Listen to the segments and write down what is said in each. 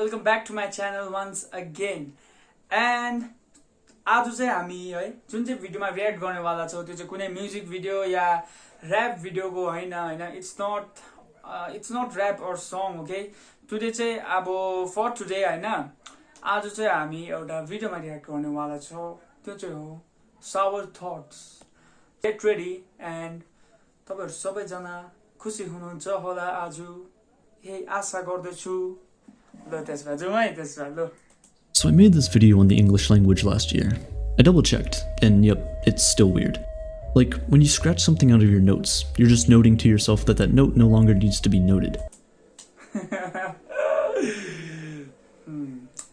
welcome back to my channel once again. And आज चाहिँ हामी है जुन चाहिँ भिडियोमा रियाक्ट गर्नेवाला छौँ त्यो चाहिँ कुनै म्युजिक भिडियो या ऱ्याप भिडियोको हैन इट्स नट ऱ्याप और सङ ओके टुडे चाहिँ अब फर टुडे हैन आज चाहिँ हामी एउटा भिडियोमा रियाक्ट गर्नेवाला छौँ त्यो चाहिँ हो सावर थट्स गेट रेडी एन्ड तपाईहरु सबैजना खुसी हुनुहुन्छ होला आज यही आशा गर्दछु ल त्यसमा जाउँ है त्यसमा ल So I made this video on the English language last year. I double checked, and yep, it's still weird. Like, when you scratch something out of your notes, you're just noting to yourself that that note no longer needs to be noted.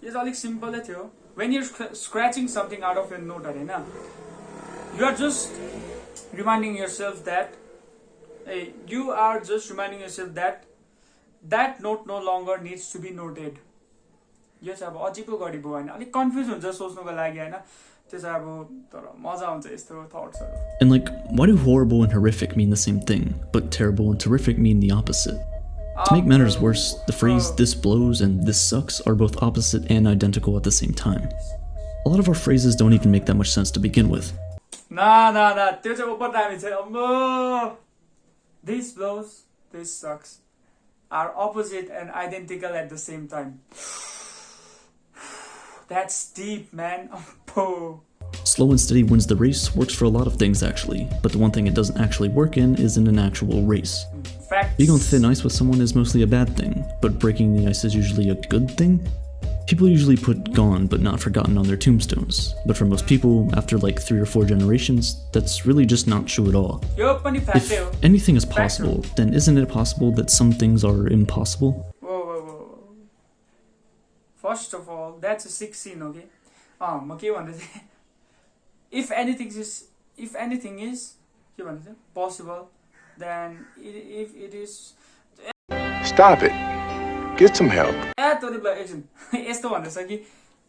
It's all simple थियो. When you're scratching something out of your note, you are just reminding yourself that that note no longer needs to be noted. यो चाहिँ अब अजिबो गरिबो हैन अलि confuse हुन्छ सोच्नुको लागि हैन त्यो चाहिँ अब तर मजा आउँछ यस्तो थट्सहरु And like, why do horrible and horrific mean the same thing, but terrible and terrific mean the opposite? To make matters worse, the phrase this blows and this sucks are both opposite and identical at the same time. A lot of our phrases don't even make that much sense to begin with. ना त्यो चाहिँ ओपर दामी छ अम्बो this blows this sucks are opposite and identical at the same time. That's deep, man. Oh. Slow and steady wins the race works for a lot of things actually, but the one thing it doesn't actually work in is in an actual race. Facts. Being on thin ice with someone is mostly a bad thing, but breaking the ice is usually a good thing. People usually put gone but not forgotten on their tombstones, but for most people, after like 3 or 4 generations, that's really just not true at all. If anything is possible, then isn't it possible that some things are impossible? First of all, that's a sick scene, okay? म के भन्दै थिएँ if anything is के भन्दै थिएँ possible, then if it is Stop it. Get some help. एकछिन यस्तो भन्दैछ कि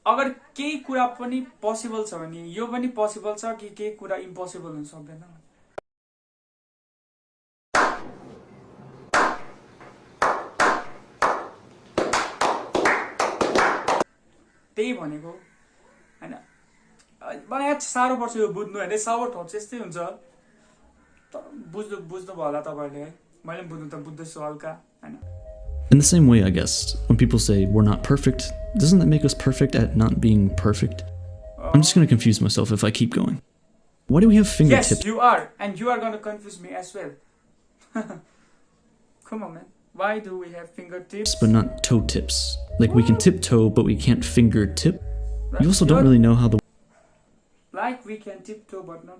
अगर केही कुरा पनि पोसिबल छ भने यो पनि पोसिबल छ कि केही कुरा इम्पोसिबल हुन सक्दैन त्यही भनेको हैन मलाई साह्रो पर्छ यो बुझ्नु हैन सावर थट्स यस्तै हुन्छ तर बुझ्नु भयो होला तपाईहरुले है मैले बुझ्नु त बुझ्दैछु हल्का हैन In the same way, I guess, when people say we're not perfect, doesn't that make us perfect at not being perfect? I'm just gonna confuse myself if I keep going. Why do we have fingertips? Yes, you are, and you are gonna confuse me as well. Come on, man. Why do we have fingertips? But not toe tips. Like we can tiptoe, but we can't finger tip. You also don't really know how the... Like we can tiptoe, but not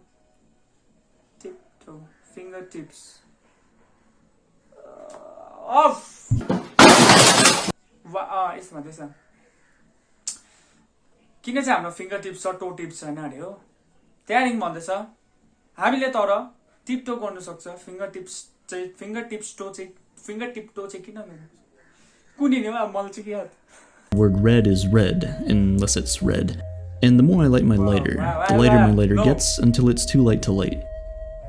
tiptoe. Fingertips. Off! यसमा त्यसमा किन चाहिँ हाम्रो finger tips र toe tips छैन अरे हो त्यहाँदेखि भन्दैछ हामीले तर टिप्टो गर्न सक्छ फिङ्गर टिप्स टो चाहिँ किन कुनै हो अब मलाई चाहिँ के याद The word red is red, unless it's red. And the more I light my lighter, the lighter my lighter gets until it's too light to light.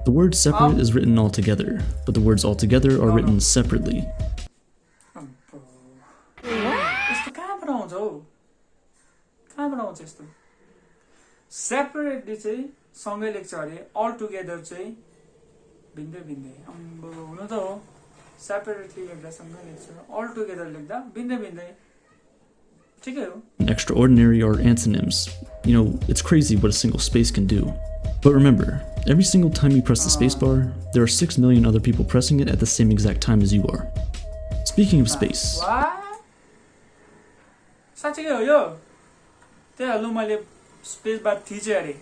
The word separate is written all together, but the words all together are written separately. Separately चाहिँ सँगै लेख्छ अरे अल together चाहिँ भिन्दै भिन्दै अम्बो हुनु त हो separately लेख्दा सँगै लेख्छ अल टुगेदर लेख्दा भिन्दै भिन्दै ठिकै हो Extraordinary are antonyms. You know, it's crazy what a single space can do. But remember, every single time you press the spacebar, there are 6 million other people pressing it at the same exact time as you are. Speaking of space... साँच्चै हो यो त्यही हाल्नु मैले space bar थिचेँ अरे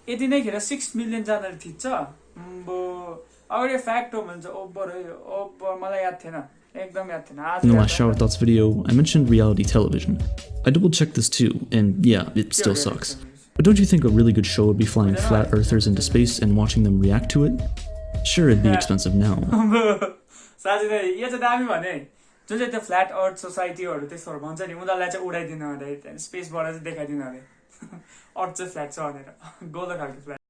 यति नै Kher 6 million जनाले थिच्छ अगर यो fact हो भने चाहिँ ओभर हो ओभर मलाई याद थिएन एकदम याद थिएन In the last Shower Thoughts video, I mentioned reality television. I double-checked this too, and yeah, it still sucks. But don't you think a really good show would be flying flat earthers into space and watching them react to it? Sure, it'd be expensive now. साँच्चै नै यो चाहिँ दामी भने जुन चाहिँ त्यो flat अर्थ सोसाइटीहरू त्यस्तोहरू भन्छ नि उनीहरूलाई चाहिँ उडाइदिनु अरे त्यहाँदेखि स्पेसबाट चाहिँ देखाइदिनु अरे अर्थ चाहिँ फ्ल्याट छ भनेर गोलो खालको flat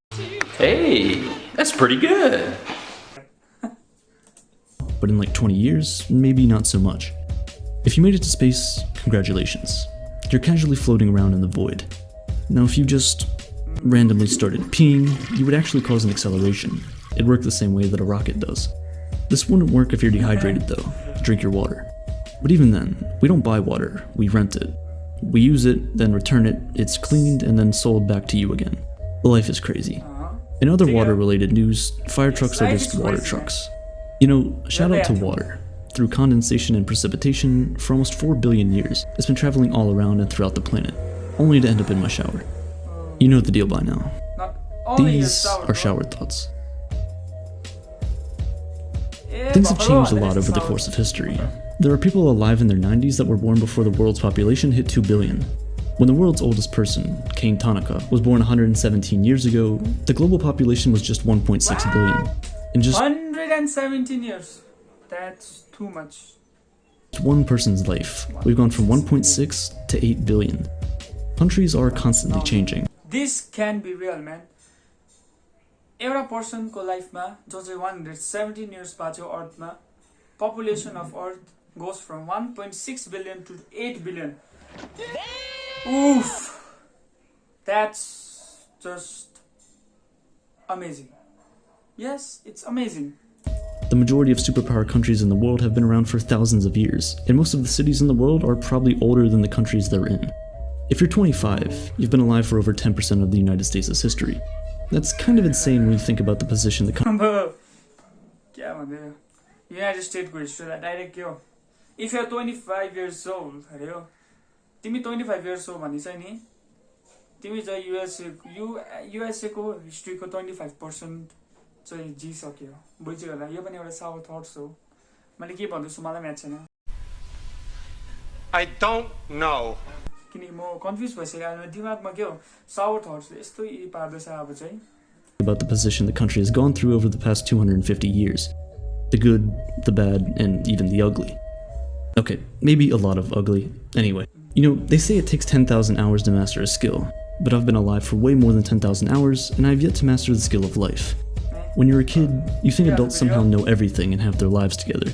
Hey, that's pretty good. But in like 20 years, maybe not so much. If you made it to space, congratulations. You're casually floating around in the void. Now if you just randomly started peeing, you would actually cause an acceleration. It'd work the same way that a rocket does. This wouldn't work if you're dehydrated though. Drink your water. But even then, we don't buy water, we rent it. We use it, then return it, it's cleaned, and then sold back to you again. Life is crazy. In other water-related news, fire trucks are just water trucks. You know, shout out to water. Through condensation and precipitation, for almost 4 billion years, it's been traveling all around and throughout the planet, only to end up in my shower. You know the deal by now. These are shower thoughts. Things have changed a lot over the course of history. There are people alive in their 90s that were born before the world's population hit 2 billion. When the world's oldest person, Kane Tanaka, was born 117 years ago, the global population was just 1.6 billion. In just 117 years. That's too much. one person's life, we've gone from 1.6 to 8 billion. Countries are constantly changing. This can be real, man. एउटा पर्सनको लाइफमा जो चाहिँ 117 years बाँच्यो अर्थमा, population of earth goes from 1.6 billion to 8 billion. Oof! That's just amazing. Yes, it's amazing. The majority of superpower countries in the world have been around for thousands of years, and most of the cities in the world are probably older than the countries they're in. If you're 25, you've been alive for over 10% of the United States' history. That's kind of insane when you think about the position the country. क्या भन्दै United States को हिस्ट्रीलाई direct के हो? If you're 25 years old, अरे हो, तिमी 25 years old भने चाहिँ नि, तिमी चाहिँ USA को हिस्ट्री को 25% चाहिँ जिसक्यो. बुझ्यो होला? यो पनि एउटा सावर थट्स हो. मैले के भन्दैछु मलाई म्याच छैन. I don't know. किनकि म कन्फ्युज भइसक्यो. दिमागमा के हो? सावर थट्सले यस्तो पार्दैछ अब चाहिँ. About the position the country has gone through over the past 250 years. The good, the bad, and even the ugly. Okay, maybe a lot of ugly. Anyway, you know, they say it takes 10,000 hours to master a skill, but I've been alive for way more than 10,000 hours, and I've yet to master the skill of life. When you're a kid, you think adults somehow know everything and have their lives together.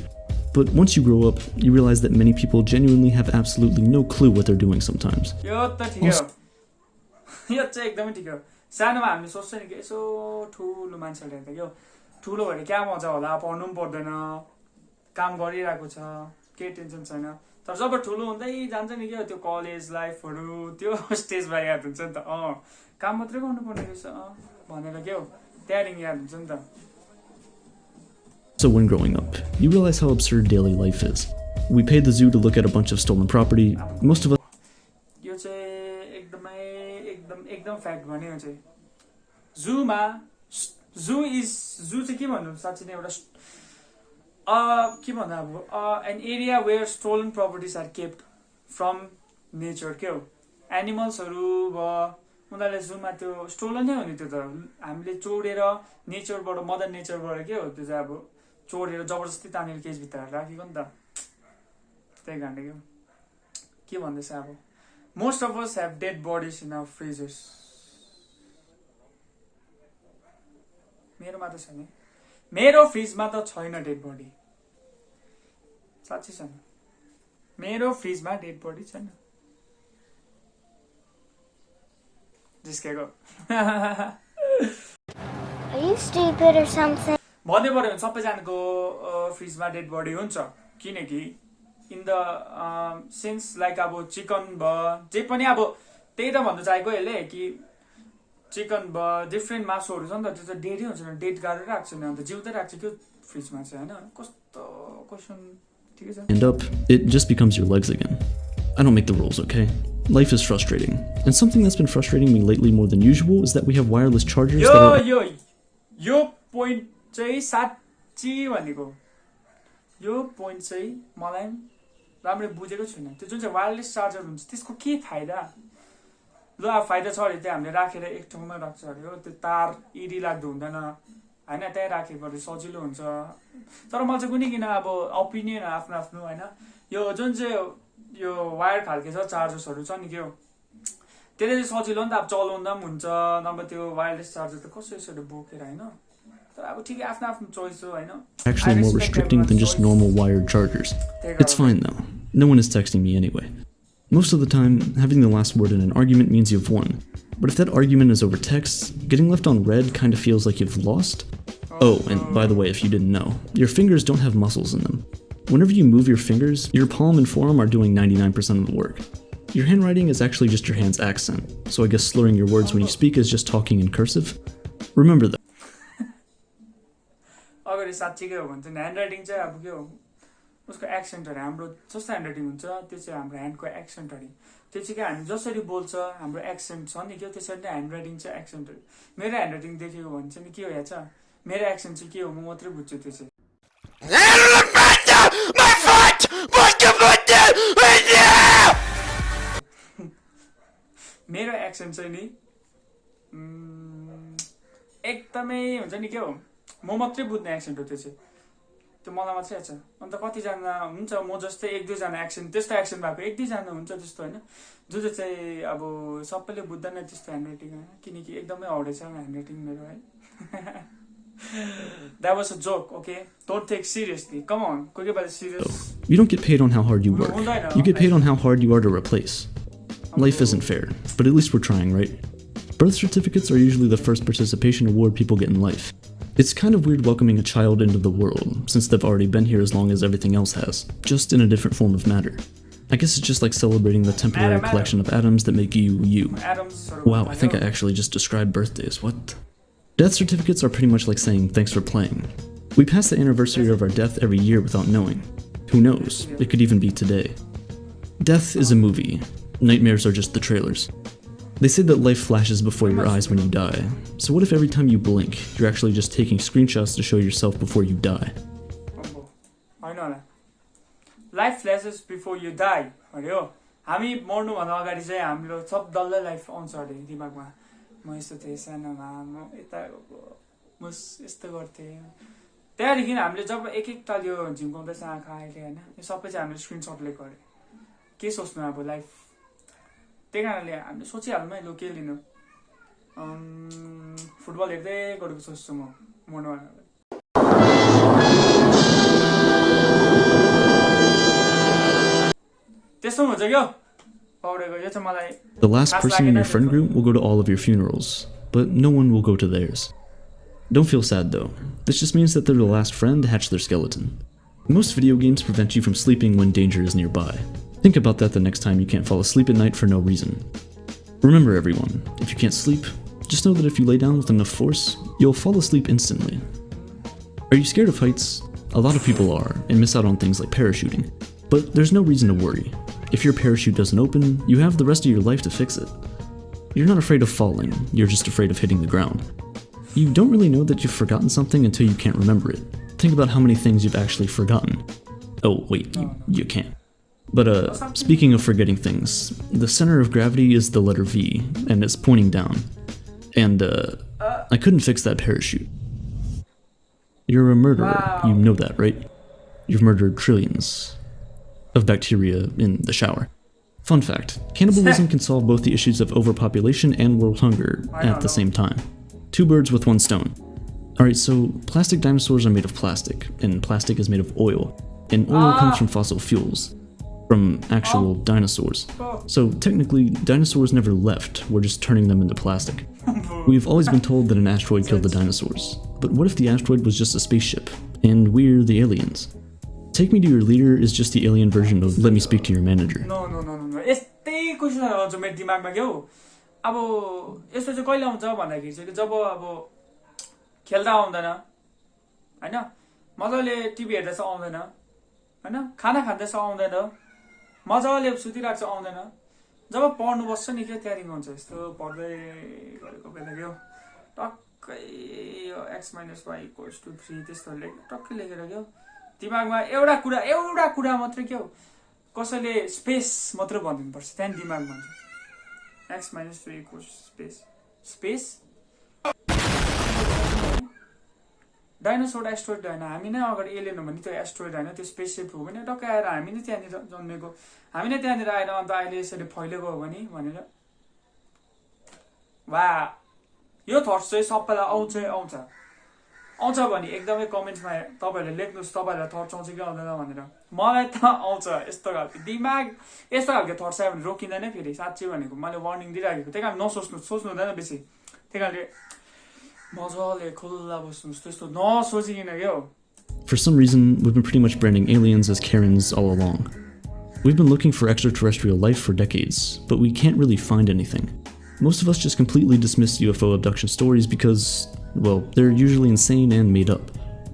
But once you grow up, you realize that many people genuinely have absolutely no clue what they're doing sometimes. यो त ठिकै हो. यो चाहिँ एकदमै ठिकै हो. सानोमा हामीले सोच्छ नि कि यसो ठुलो मान्छेले त के हो, ठुलो भएर क्या मजा होला, पढ्नु पनि पर्दैन, काम गरिरहेको छ, केही टेन्सन छैन. तर जब ठुलो हुँदै जान्छ नि के त्यो कलेज लाइफहरु त्यो स्टेजमा याद हुन्छ नि त. काम मात्रै गर्नुपर्ने रहेछ भनेर के हो, त्यहाँदेखि याद हुन्छ नि त. So when growing up, you realize how absurd daily life is. We paid the zoo to look at a bunch of stolen property. Most of us यो चाहिँ एकदम फ्याक्ट भन्यो चाहिँ. जूमा जू चाहिँ के भन्नु साच्चै नै एउटा के भन्नु अब an area where stolen properties are kept from nature के हो. एनिमल्सहरु भयो उनीहरुले जूमा त्यो स्टोलन नै हो नि. त्यो त हामीले चोरेर नेचरबाट मदर नेचरबाट के हो त्यो चाहिँ अब चोरेर जबरजस्ती तानेर केज भित्र राखेको नि त. त्यही कारणले के भन्दैछ अब. Most of us have dead bodies in our freezers. मेरोमा त छैन. मेरो फ्रिजमा त छैन डेड बडी. साच्चै छैन. मेरो फ्रिजमा डेड बडी छैन. जिस्केको. Are you stupid or something? भन्दै पर्यो भने सबैजनाको फ्रिजमा डेड बडी हुन्छ. किनकि इन द सेन्स लाइक अब चिकन भयो जे पनि अब त्यही त भन्नु चाहेको यसले कि चिकन भयो डिफ्रेन्ट मासुहरू छ नि त, त्यो त डेडै हुन्छ नि. डेड गाडेर राख्छ नि, अन्त जिउँदै राख्छ कि फ्रिजमा चाहिँ हैन. कस्तो क्वेसन. ठिकै छ. end up, it just becomes your legs again. I don't make the rules, okay? Life is frustrating. And something that's been frustrating me lately more than usual is that we have wireless chargers that are... yo point चाहिँ साच्ची भनेको. यो point चाहिँ मलाई राम्ररी बुझेको छैन. त्यो जुन चाहिँ वायरलेस चार्जर हुन्छ त्यसको के फाइदा? ल अब फाइदा छ अरे त्यो हामीले राखेर एक ठाउँमा राख्छ अरे हो. त्यो तार इडी लाग्दो हुँदैन हैन, त्यही राखेपछि सजिलो हुन्छ. तर मलाई चाहिँ कुनै किन अब ओपिनियन आफ्नो आफ्नो हैन. यो जुन चाहिँ यो वायर खालके छ चार्जर्सहरु छ नि के हो, त्यसले चाहिँ सजिलो नि त. अब चलाउँदा पनि हुन्छ, नभए त्यो वायरलेस चार्जर त कसो यसरी बोकेर हैन. तर अब ठिकै आफ्नो आफ्नो चोइस हो हैन. actually more restricting than just normal wired chargers. It's fine though. No one is texting me anyway. Most of the time, having the last word in an argument means you've won. But if that argument is over text, getting left on red kind of feels like you've lost. Oh, and by the way, if you didn't know, your fingers don't have muscles in them. Whenever you move your fingers, your palm and forearm are doing 99% of the work. Your handwriting is actually just your hand's accent, so I guess slurring your words when you speak is just talking in cursive. Remember that. अगाडि साँच्चै के हो भन्छ नि handwriting चाहिँ अब के हो उसको एक्सेन्टहरू हाम्रो जस्तो ह्यान्डराइटिङ हुन्छ त्यो चाहिँ हाम्रो ह्यान्डको एक्सेन्टहरू त्यो चाहिँ के हामी जसरी बोल्छ हाम्रो एक्सेन्ट छ नि के त्यसरी नै ह्यान्डराइटिङ चाहिँ एक्सेन्टहरू मेरो ह्यान्डराइटिङ देखेको भने चाहिँ नि के हो हेर्छ मेरो एक्सेन्ट चाहिँ के हो म मात्रै बुझ्छु त्यो चाहिँ मेरो एक्सेन्ट चाहिँ नि एकदमै हुन्छ नि के हो म मात्रै बुझ्ने एक्सेन्ट हो त्यो चाहिँ त्यो मलाई मात्रै आउँछ अन्त कतिजना हुन्छ म जस्तै एक दुईजना एक्सेन्ट त्यस्तो एक्सेन्ट भएको एक दुईजना हुन्छ त्यस्तो होइन जो चाहिँ अब सबैले बुझ्दैन त्यस्तो ह्यान्डराइटिङ होइन किनकि एकदमै हाउडे छ ह्यान्डराइटिङ मेरो है That was a joke, okay? Don't take seriously. Come on, कोही बेला serious. You don't get paid on how hard you work. You get paid on how hard you are to replace. Life isn't fair, but at least we're trying, right? Birth certificates are usually the first participation award people get in life. It's kind of weird welcoming a child into the world, since they've already been here as long as everything else has, just in a different form of matter. I guess it's just like celebrating the temporary collection of atoms that make you, you. Wow, I think I actually just described birthdays, what? Death certificates are pretty much like saying thanks for playing. We pass the anniversary of our death every year without knowing. Who knows, it could even be today. Death is a movie. Nightmares are just the trailers. They say that life flashes before your eyes when you die. So what if every time you blink, you're actually just taking screenshots to show yourself before you die? I know that. Life flashes before you die. अरे हामी मर्नुभन्दा अगाडि चाहिँ हाम्रो सब डल्लै life आउँछ अरे दिमागमा म यस्तो थिएँ सानोमा म यता म यस्तो गर्थेँ त्यहाँदेखि हामीले जब एक एक ताल यो झिम्काउँदैछ आँखा अहिले होइन यो सबै चाहिँ हामीले स्क्रिनसटले गऱ्यो के सोच्नु अब लाइफ त्यही कारणले हामीले सोचिहाल्नु है लु के लिनु फुटबल हेर्दै गरेको सोच्छु म मर्नुभन्दा त्यस्तो हुन्छ क्या The last person in your friend group will go to all of your funerals, but no one will go to theirs. Don't feel sad though. This just means that they're the last friend to hatch their skeleton. Most video games prevent you from sleeping when danger is nearby. Think about that the next time you can't fall asleep at night for no reason. Remember everyone, if you can't sleep, just know that if you lay down with enough force, you'll fall asleep instantly. Are you scared of heights? A lot of people are, and miss out on things like parachuting. But there's no reason to worry. If your parachute doesn't open, you have the rest of your life to fix it. You're not afraid of falling, you're just afraid of hitting the ground. You don't really know that you've forgotten something until you can't remember it. Think about how many things you've actually forgotten. Oh, wait, you can't. But speaking of forgetting things, the center of gravity is the letter V, and it's pointing down. And I couldn't fix that parachute. You're a murderer, you know that, right? You've murdered trillions of bacteria in the shower. Fun fact, cannibalism can solve both the issues of overpopulation and world hunger at the same time. Two birds with one stone. Alright, so plastic dinosaurs are made of plastic, and plastic is made of oil. And oil comes from fossil fuels, from actual dinosaurs. So technically, dinosaurs never left, we're just turning them into plastic. We've always been told that an asteroid killed the dinosaurs, but what if the asteroid was just a spaceship, and we're the aliens? Take Me to Your Leader is just the alien version of Let Me Speak to Your Manager. No. यस्तै question आउँछ मेरो दिमागमा के हो अब यस्तो चाहिँ कहिले आउँछ भन्दाखेरि चाहिँ जब अब खेल्दा आउँदैन हैन मजाले टिभी हेर्दैछ आउँदैन हैन खाना खाँदैछ आउँदैन मजाले सुतिरहेको छ आउँदैन जब पढ्नु बस्छ नि के तयारी हुन्छ यस्तो पढ्दै गरेको बेला के हो टक्कै यो x - y = 3 त्यस्तो टक्कै लेखेर के हो दिमागमा एउटा कुरा मात्र के हो कसैले स्पेस मात्र भनिदिनु पर्छ त्यहाँ दिमाग भन्छ x - 3 = स्पेस डाइनोसोर एस्ट्रोइड हैन हामी नै अगाडि एलियन हो भने त्यो एस्ट्रोइड हैन त्यो स्पेसशिप हो भने टक्कै आएर हामी नै त्यहाँनिर जन्मेको हामी नै त्यहाँनिर आएर अन्त अहिले यसरी फैलेको हो भने भनेर वा यो थट्स चाहिँ सबैलाई आउँछ आउँछ भने एकदमै कमेन्ट्समा तपाईँहरूले लेख्नुहोस् तपाईँहरूलाई थट्स आउँछ कि आउँदैन भनेर। मलाई त आउँछ यस्तो खालको दिमाग यस्तो खालको थट्स आयो भने रोकिँदैन फेरि साँच्चै भनेको मैले वार्निङ दिइराखेको त्यही कारण सोच्नु हुँदैन बेसी त्यही कारणले मजाले खुल्ला बस्नुहोस् त्यस्तो नसोचिकन क्या हो। For some reason, we've been pretty much branding aliens as Karens all along. We've been looking for extraterrestrial life for decades, but we can't really find anything. Most of us just completely dismiss UFO abduction stories because, well, they're usually insane and made up.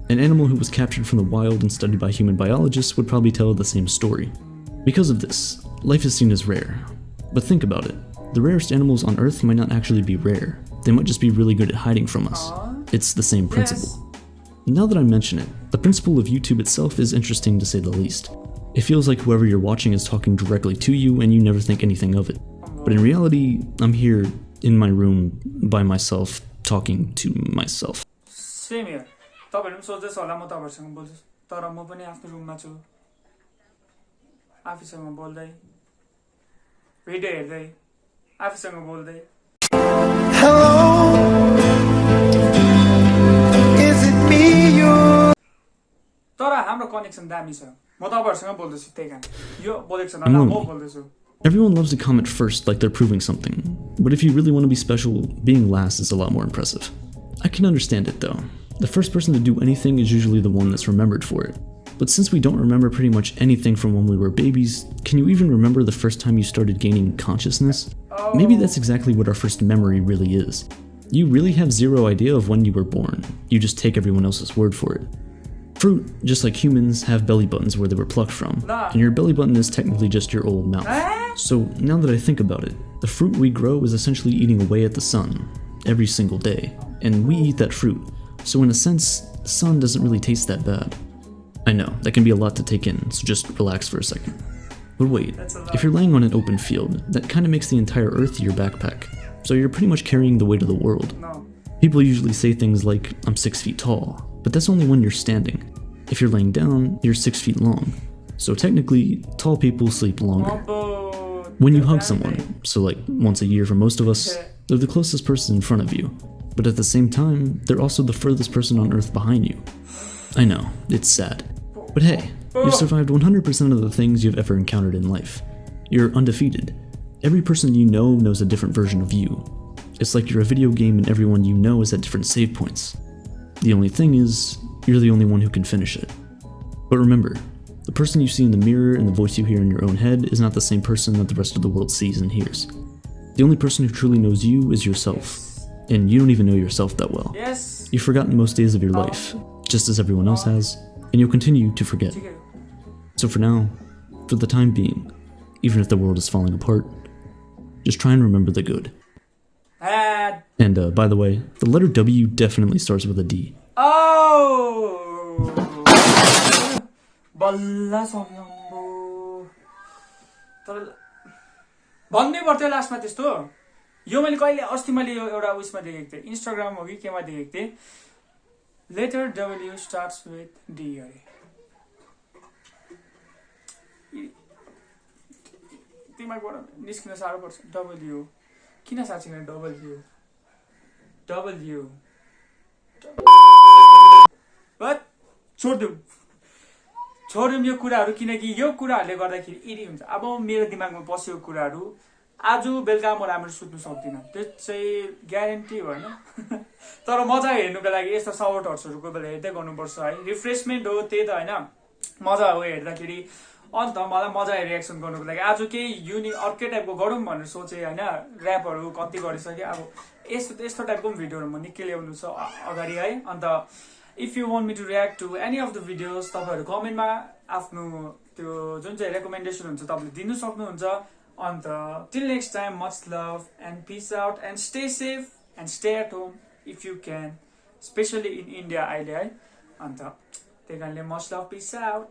An animal who was captured from the wild and studied by human biologists would probably tell the same story. Because of this, life is seen as rare. But think about it. The rarest animals on Earth might not actually be rare. They might just be really good at hiding from us. It's the same principle. Now that I mention it, the principle of YouTube itself is interesting to say the least. It feels like whoever you're watching is talking directly to you and you never think anything of it. But in reality, I'm here in my room by myself, talking to myself. Same here. तपाईहरु पनि सोच्दैछ होला म तपाईहरुसँग बोल्छु तर म पनि आफ्नो रुममा छु आफैसँग बोल्दै भिडियो हेर्दै आफैसँग बोल्दै तर हाम्रो कनेक्सन दामी छ म तपाईहरुसँग बोल्दैछु त्यही कारण यो बोलेको छ न म बोल्दैछु. Everyone loves to comment first like they're proving something, but if you really want to be special, being last is a lot more impressive. I can understand it though. The first person to do anything is usually the one that's remembered for it. But since we don't remember pretty much anything from when we were babies, can you even remember the first time you started gaining consciousness? Maybe that's exactly what our first memory really is. You really have zero idea of when you were born. You just take everyone else's word for it. Fruit, just like humans, have belly buttons where they were plucked from, and your belly button is technically just your old mouth. So now that I think about it, the fruit we grow is essentially eating away at the sun every single day, and we eat that fruit. So in a sense, the sun doesn't really taste that bad. I know, that can be a lot to take in, so just relax for a second. But wait, if you're laying on an open field, that kind of makes the entire earth your backpack. So you're pretty much carrying the weight of the world. People usually say things like, I'm 6 feet tall, but that's only when you're standing. If you're laying down, you're 6 feet long. So technically, tall people sleep longer. When you hug someone, so like once a year for most of us, they're the closest person in front of you. But at the same time, they're also the furthest person on Earth behind you. I know, it's sad. But hey, you've survived 100% of the things you've ever encountered in life. You're undefeated. Every person you know knows a different version of you. It's like you're a video game and everyone you know is at different save points. The only thing is, you're the only one who can finish it. But remember, the person you see in the mirror and the voice you hear in your own head is not the same person that the rest of the world sees and hears. The only person who truly knows you is yourself. And you don't even know yourself that well. Yes. You've forgotten most days of your life, just as everyone else has, and you'll continue to forget. So for now, for the time being, even if the world is falling apart, just try and remember the good. And by the way, the letter W definitely starts with a D. Oh! बल्ला सम्झम्बो तर भन्नै पर्थ्यो लास्टमा त्यस्तो यो मैले कहिले अस्ति मैले एउटा उइसमा देखेको थिएँ इन्स्टाग्राम हो कि केमा देखेको थिएँ letter W starts with D अरे दिमागबाट निस्किन साह्रो पर्छ डब्ल्यू किन साँच्चै डब्ल्यू डब्ल्यू बट छोड्यौँ यो कुराहरू किनकि यो कुराहरूले गर्दाखेरि इरी हुन्छ अब मेरो दिमागमा पसेको कुराहरू आज बेलुका म राम्रो सुत्नु सक्दिनँ त्यो चाहिँ ग्यारेन्टी हो होइन तर मजा हेर्नुको लागि यस्तो सर्ट हर्ट्सहरू कोही बेला हेर्दै गर्नुपर्छ है रिफ्रेसमेन्ट हो त्यही त होइन मजा हो हेर्दाखेरि अन्त मलाई मजा रियाक्सन गर्नुको लागि आज केही युनिक अर्कै टाइपको गरौँ भनेर सोचेँ होइन ऱ्यापहरू कति गरिसकेँ अब यस्तो टाइपको पनि भिडियोहरू म निकै ल्याउनु छ अगाडि है अन्त if you want me to react to any of the videos तपाईँहरू कमेन्टमा आफ्नो त्यो जुन चाहिँ रेकमेन्डेसन हुन्छ तपाईँले दिनु सक्नुहुन्छ अन्त till next time much love and peace out and stay safe and stay at home if you can specially in India अहिले है अन्त त्यही कारणले मच लभ पिस आउट